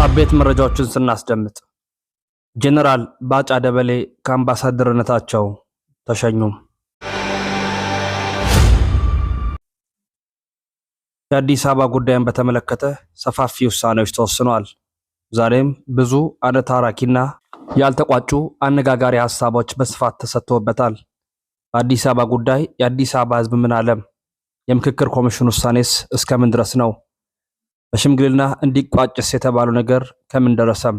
አቤት መረጃዎችን ስናስደምጥ ጀነራል ባጫ ደበሌ ከአምባሳደርነታቸው ተሸኙ። የአዲስ አበባ ጉዳይን በተመለከተ ሰፋፊ ውሳኔዎች ተወስነዋል። ዛሬም ብዙ አነታራኪና ያልተቋጩ አነጋጋሪ ሐሳቦች በስፋት ተሰጥተውበታል። በአዲስ አበባ ጉዳይ የአዲስ አበባ ሕዝብ ምን አለም? የምክክር ኮሚሽን ውሳኔስ እስከምን ድረስ ነው? በሽምግልና እንዲቋጭስ የተባለው ነገር ከምን ደረሰም?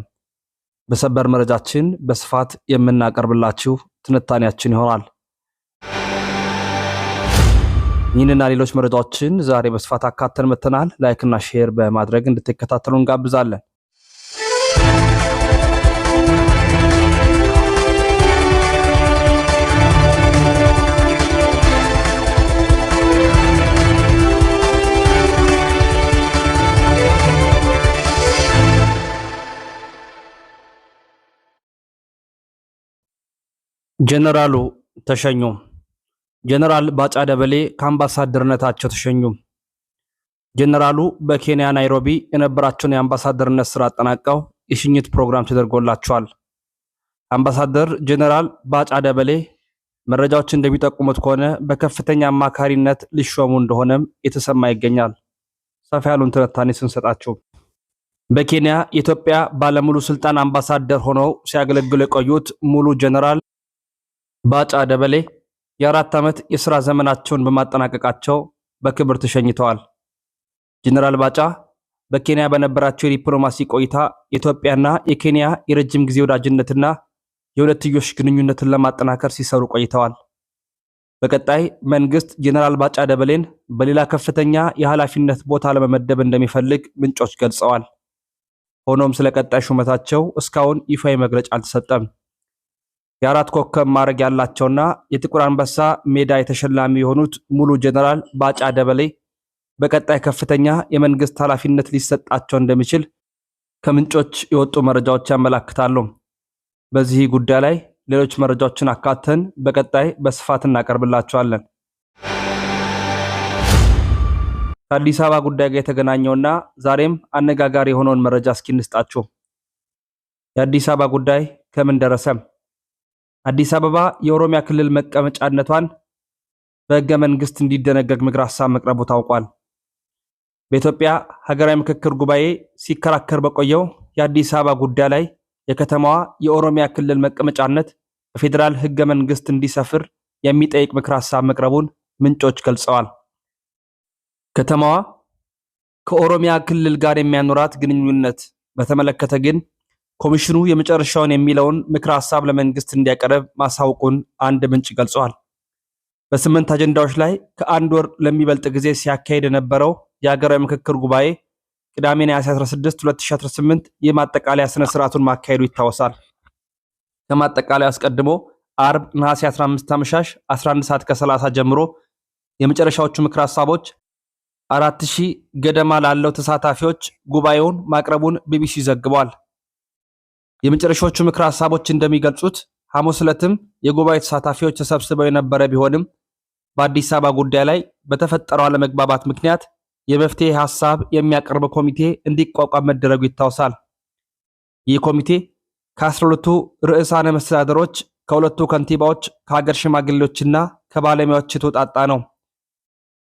በሰበር መረጃችን በስፋት የምናቀርብላችሁ ትንታኔያችን ይሆናል። ይህንና ሌሎች መረጃዎችን ዛሬ በስፋት አካተን መተናል። ላይክ እና ሼር በማድረግ እንድትከታተሉ እንጋብዛለን። ጀነራሉ ተሸኙ። ጀነራል ባጫ ደበሌ ከአምባሳደርነታቸው ተሸኙ። ጀነራሉ በኬንያ ናይሮቢ የነበራቸውን የአምባሳደርነት ስራ አጠናቀው የሽኝት ፕሮግራም ተደርጎላቸዋል። አምባሳደር ጀነራል ባጫ ደበሌ መረጃዎች እንደሚጠቁሙት ከሆነ በከፍተኛ አማካሪነት ሊሾሙ እንደሆነም የተሰማ ይገኛል። ሰፋ ያሉን ትንታኔ ስንሰጣቸው በኬንያ የኢትዮጵያ ባለሙሉ ስልጣን አምባሳደር ሆነው ሲያገለግሉ የቆዩት ሙሉ ጀነራል ባጫ ደበሌ የ4 ዓመት የሥራ ዘመናቸውን በማጠናቀቃቸው በክብር ተሸኝተዋል። ጀነራል ባጫ በኬንያ በነበራቸው የዲፕሎማሲ ቆይታ የኢትዮጵያና የኬንያ የረጅም ጊዜ ወዳጅነትና የሁለትዮሽ ግንኙነትን ለማጠናከር ሲሰሩ ቆይተዋል። በቀጣይ መንግስት ጀነራል ባጫ ደበሌን በሌላ ከፍተኛ የኃላፊነት ቦታ ለመመደብ እንደሚፈልግ ምንጮች ገልጸዋል። ሆኖም ስለ ቀጣይ ሹመታቸው እስካሁን ይፋዊ መግለጫ አልተሰጠም። የ4 ኮከብ ማዕረግ ያላቸውና የጥቁር አንበሳ ሜዳ የተሸላሚ የሆኑት ሙሉ ጀነራል ባጫ ደበሌ በቀጣይ ከፍተኛ የመንግስት ኃላፊነት ሊሰጣቸው እንደሚችል ከምንጮች የወጡ መረጃዎች ያመላክታሉ። በዚህ ጉዳይ ላይ ሌሎች መረጃዎችን አካተን በቀጣይ በስፋት እናቀርብላችኋለን። ከአዲስ አበባ ጉዳይ ጋር የተገናኘውና ዛሬም አነጋጋሪ የሆነውን መረጃ እስኪ እንስጣችሁ። የአዲስ አበባ ጉዳይ ከምን ደረሰም? አዲስ አበባ የኦሮሚያ ክልል መቀመጫነቷን በሕገ መንግስት እንዲደነገግ ምክረ ሐሳብ መቅረቡ ታውቋል። በኢትዮጵያ ሀገራዊ ምክክር ጉባኤ ሲከራከር በቆየው የአዲስ አበባ ጉዳይ ላይ የከተማዋ የኦሮሚያ ክልል መቀመጫነት በፌዴራል ሕገ መንግስት እንዲሰፍር የሚጠይቅ ምክረ ሐሳብ መቅረቡን ምንጮች ገልጸዋል። ከተማዋ ከኦሮሚያ ክልል ጋር የሚያኖራት ግንኙነት በተመለከተ ግን ኮሚሽኑ የመጨረሻውን የሚለውን ምክረ ሐሳብ ለመንግስት እንዲያቀርብ ማሳወቁን አንድ ምንጭ ገልጿል። በ8 አጀንዳዎች ላይ ከአንድ ወር ለሚበልጥ ጊዜ ሲያካሄድ የነበረው የሀገራዊ ምክክር ጉባኤ ቅዳሜ ነሐሴ 16 2018 የማጠቃለያ ስነ ስርዓቱን ማካሄዱ ይታወሳል። ከማጠቃለያ አስቀድሞ አርብ ነሐሴ 15 አመሻሽ 11 ሰዓት ከ30 ጀምሮ የመጨረሻዎቹ ምክረ ሐሳቦች 4000 ገደማ ላለው ተሳታፊዎች ጉባኤውን ማቅረቡን ቢቢሲ ዘግቧል። የመጨረሻዎቹ ምክረ ሐሳቦች እንደሚገልጹት ሐሙስ ዕለትም የጉባኤ ተሳታፊዎች ተሰብስበው የነበረ ቢሆንም በአዲስ አበባ ጉዳይ ላይ በተፈጠረው አለመግባባት ምክንያት የመፍትሄ ሐሳብ የሚያቀርብ ኮሚቴ እንዲቋቋም መደረጉ ይታወሳል። ይህ ኮሚቴ ከ12ቱ ርዕሳነ መስተዳድሮች፣ ከሁለቱ ከንቲባዎች፣ ከሀገር ሽማግሌዎችና ከባለሙያዎች የተውጣጣ ነው።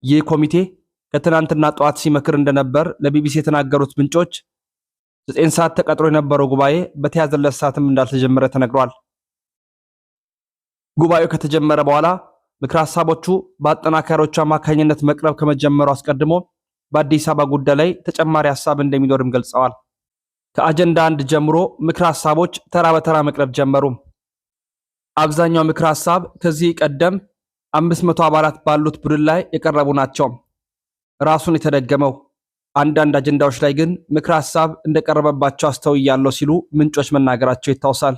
ይህ ኮሚቴ ከትናንትና ጠዋት ሲመክር እንደነበር ለቢቢሲ የተናገሩት ምንጮች 9 ሰዓት ተቀጥሮ የነበረው ጉባኤ በተያዘለት ሰዓትም እንዳልተጀመረ ተነግሯል። ጉባኤው ከተጀመረ በኋላ ምክረ ሐሳቦቹ በአጠናካሪዎቹ አማካኝነት መቅረብ ከመጀመሩ አስቀድሞ በአዲስ አበባ ጉዳይ ላይ ተጨማሪ ሐሳብ እንደሚኖርም ገልጸዋል። ከአጀንዳ 1 ጀምሮ ምክረ ሐሳቦች ተራ በተራ መቅረብ ጀመሩ። አብዛኛው ምክረ ሐሳብ ከዚህ ቀደም 500 አባላት ባሉት ቡድን ላይ የቀረቡ ናቸው። ራሱን የተደገመው አንዳንድ አጀንዳዎች ላይ ግን ምክረ ሐሳብ እንደቀረበባቸው አስተውያለሁ ሲሉ ምንጮች መናገራቸው ይታወሳል።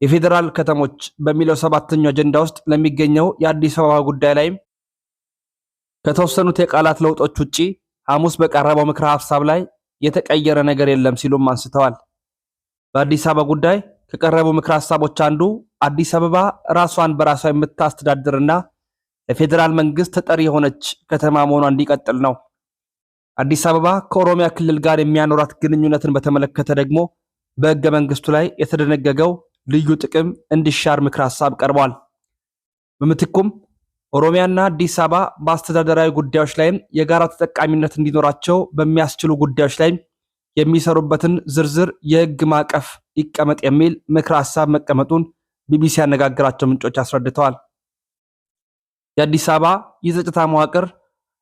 የፌዴራል ከተሞች በሚለው 7ኛው አጀንዳ ውስጥ ለሚገኘው የአዲስ አበባ ጉዳይ ላይ ከተወሰኑት የቃላት ለውጦች ውጪ ሐሙስ በቀረበው ምክረ ሐሳብ ላይ የተቀየረ ነገር የለም ሲሉም አንስተዋል። በአዲስ አበባ ጉዳይ ከቀረቡ ምክረ ሐሳቦች አንዱ አዲስ አበባ ራሷን በራሷ የምታስተዳድርና ለፌዴራል መንግስት ተጠሪ የሆነች ከተማ መሆኗ እንዲቀጥል ነው። አዲስ አበባ ከኦሮሚያ ክልል ጋር የሚያኖራት ግንኙነትን በተመለከተ ደግሞ በሕገ መንግስቱ ላይ የተደነገገው ልዩ ጥቅም እንዲሻር ምክር ሐሳብ ቀርቧል። በምትኩም ኦሮሚያና አዲስ አበባ በአስተዳደራዊ ጉዳዮች ላይም የጋራ ተጠቃሚነት እንዲኖራቸው በሚያስችሉ ጉዳዮች ላይ የሚሰሩበትን ዝርዝር የሕግ ማዕቀፍ ይቀመጥ የሚል ምክር ሐሳብ መቀመጡን ቢቢሲ ያነጋገራቸው ምንጮች አስረድተዋል። የአዲስ አበባ የጸጥታ መዋቅር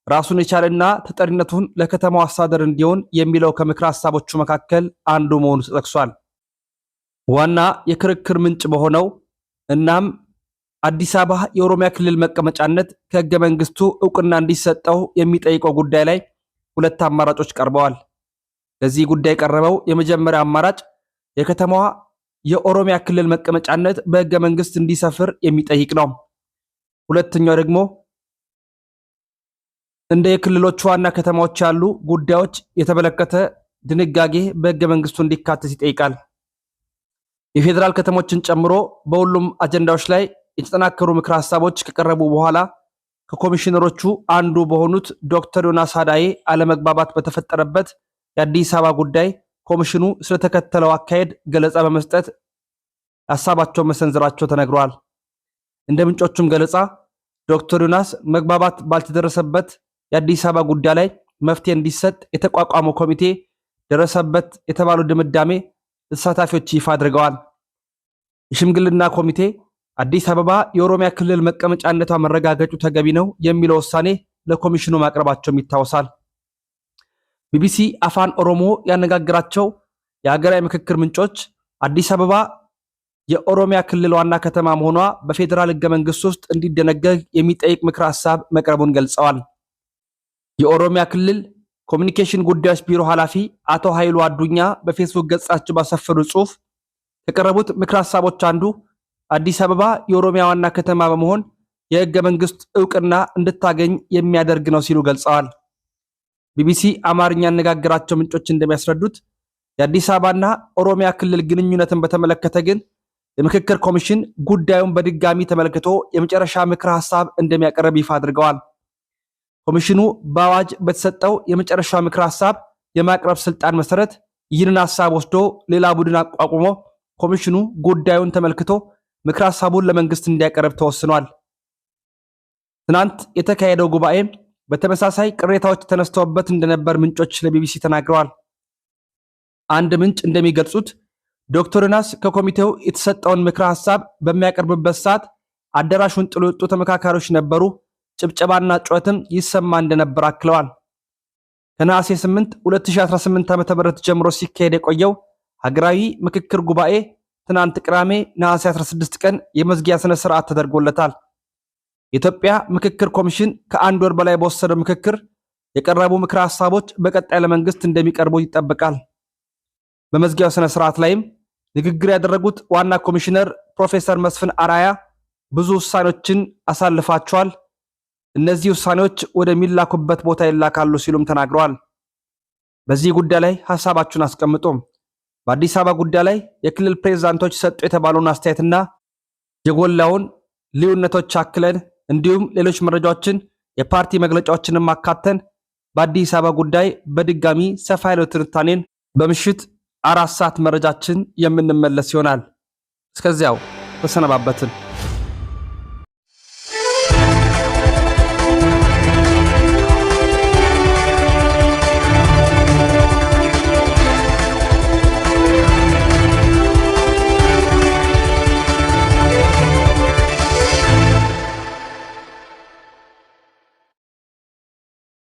ራሱን የቻለና ተጠሪነቱን ለከተማው አስተዳደር እንዲሆን የሚለው ከምክር ሐሳቦቹ መካከል አንዱ መሆኑ ተጠቅሷል። ዋና የክርክር ምንጭ በሆነው እናም አዲስ አበባ የኦሮሚያ ክልል መቀመጫነት ከሕገ መንግስቱ ዕውቅና እንዲሰጠው የሚጠይቀው ጉዳይ ላይ ሁለት አማራጮች ቀርበዋል። ለዚህ ጉዳይ የቀረበው የመጀመሪያ አማራጭ የከተማዋ የኦሮሚያ ክልል መቀመጫነት በሕገ መንግስት እንዲሰፍር የሚጠይቅ ነው። ሁለተኛው ደግሞ እንደ የክልሎቹ ዋና ከተማዎች ያሉ ጉዳዮች የተመለከተ ድንጋጌ በሕገ መንግስቱ እንዲካተት ይጠይቃል። የፌዴራል ከተሞችን ጨምሮ በሁሉም አጀንዳዎች ላይ የተጠናከሩ ምክር ሐሳቦች ከቀረቡ በኋላ ከኮሚሽነሮቹ አንዱ በሆኑት ዶክተር ዮናስ አዳዬ አለመግባባት በተፈጠረበት የአዲስ አበባ ጉዳይ ኮሚሽኑ ስለተከተለው አካሄድ ገለጻ በመስጠት ሐሳባቸውን መሰንዘራቸው ተነግሯል። እንደ ምንጮቹም ገለጻ ዶክተር ዮናስ መግባባት ባልተደረሰበት የአዲስ አበባ ጉዳይ ላይ መፍትሄ እንዲሰጥ የተቋቋመው ኮሚቴ ደረሰበት የተባለው ድምዳሜ ተሳታፊዎች ይፋ አድርገዋል። የሽምግልና ኮሚቴ አዲስ አበባ የኦሮሚያ ክልል መቀመጫነቷ መረጋገጡ ተገቢ ነው የሚለው ውሳኔ ለኮሚሽኑ ማቅረባቸውም ይታወሳል። ቢቢሲ አፋን ኦሮሞ ያነጋገራቸው የሀገራዊ ምክክር ምንጮች አዲስ አበባ የኦሮሚያ ክልል ዋና ከተማ መሆኗ በፌዴራል ሕገ መንግስት ውስጥ እንዲደነገግ የሚጠይቅ ምክር ሐሳብ መቅረቡን ገልጸዋል። የኦሮሚያ ክልል ኮሚኒኬሽን ጉዳዮች ቢሮ ኃላፊ አቶ ኃይሉ አዱኛ በፌስቡክ ገጻቸው ባሰፈሩ ጽሑፍ ከቀረቡት ምክር ሐሳቦች አንዱ አዲስ አበባ የኦሮሚያ ዋና ከተማ በመሆን የሕገ መንግስት ዕውቅና እንድታገኝ የሚያደርግ ነው ሲሉ ገልጸዋል። ቢቢሲ አማርኛ ያነጋገራቸው ምንጮች እንደሚያስረዱት የአዲስ አበባና ኦሮሚያ ክልል ግንኙነትን በተመለከተ ግን የምክክር ኮሚሽን ጉዳዩን በድጋሚ ተመልክቶ የመጨረሻ ምክር ሐሳብ እንደሚያቀርብ ይፋ አድርገዋል። ኮሚሽኑ በአዋጅ በተሰጠው የመጨረሻ ምክር ሐሳብ የማቅረብ ስልጣን መሰረት ይህንን ሐሳብ ወስዶ ሌላ ቡድን አቋቁሞ ኮሚሽኑ ጉዳዩን ተመልክቶ ምክር ሐሳቡን ለመንግስት እንዲያቀርብ ተወስኗል። ትናንት የተካሄደው ጉባኤ በተመሳሳይ ቅሬታዎች ተነስተውበት እንደነበር ምንጮች ለቢቢሲ ተናግረዋል። አንድ ምንጭ እንደሚገልጹት ዶክተር ዮናስ ከኮሚቴው የተሰጠውን ምክር ሐሳብ በሚያቀርብበት ሰዓት አዳራሹን ጥሎ የወጡ ተመካካሪዎች ነበሩ፣ ጭብጨባና ጩኸትም ይሰማ እንደነበር አክለዋል። ከነሐሴ 8 2018 ዓ.ም ጀምሮ ሲካሄድ የቆየው ሀገራዊ ምክክር ጉባኤ ትናንት ቅዳሜ ነሐሴ 16 ቀን የመዝጊያ ስነ ስርዓት ተደርጎለታል። የኢትዮጵያ ምክክር ኮሚሽን ከአንድ ወር በላይ በወሰደው ምክክር የቀረቡ ምክር ሐሳቦች በቀጣይ ለመንግስት እንደሚቀርቡ ይጠበቃል። በመዝጊያው ስነ ስርዓት ላይም ንግግር ያደረጉት ዋና ኮሚሽነር ፕሮፌሰር መስፍን አራያ ብዙ ውሳኔዎችን አሳልፋቸዋል፣ እነዚህ ውሳኔዎች ወደሚላኩበት ቦታ ይላካሉ ሲሉም ተናግረዋል። በዚህ ጉዳይ ላይ ሐሳባችሁን አስቀምጡ። በአዲስ አበባ ጉዳይ ላይ የክልል ፕሬዝዳንቶች ሰጡ የተባለውን አስተያየትና የጎላውን ልዩነቶች አክለን እንዲሁም ሌሎች መረጃዎችን የፓርቲ መግለጫዎችንም አካተን በአዲስ አበባ ጉዳይ በድጋሚ ሰፋ ያለ ትንታኔን በምሽት 4 ሰዓት መረጃችን የምንመለስ ይሆናል። እስከዚያው ተሰነባበትን።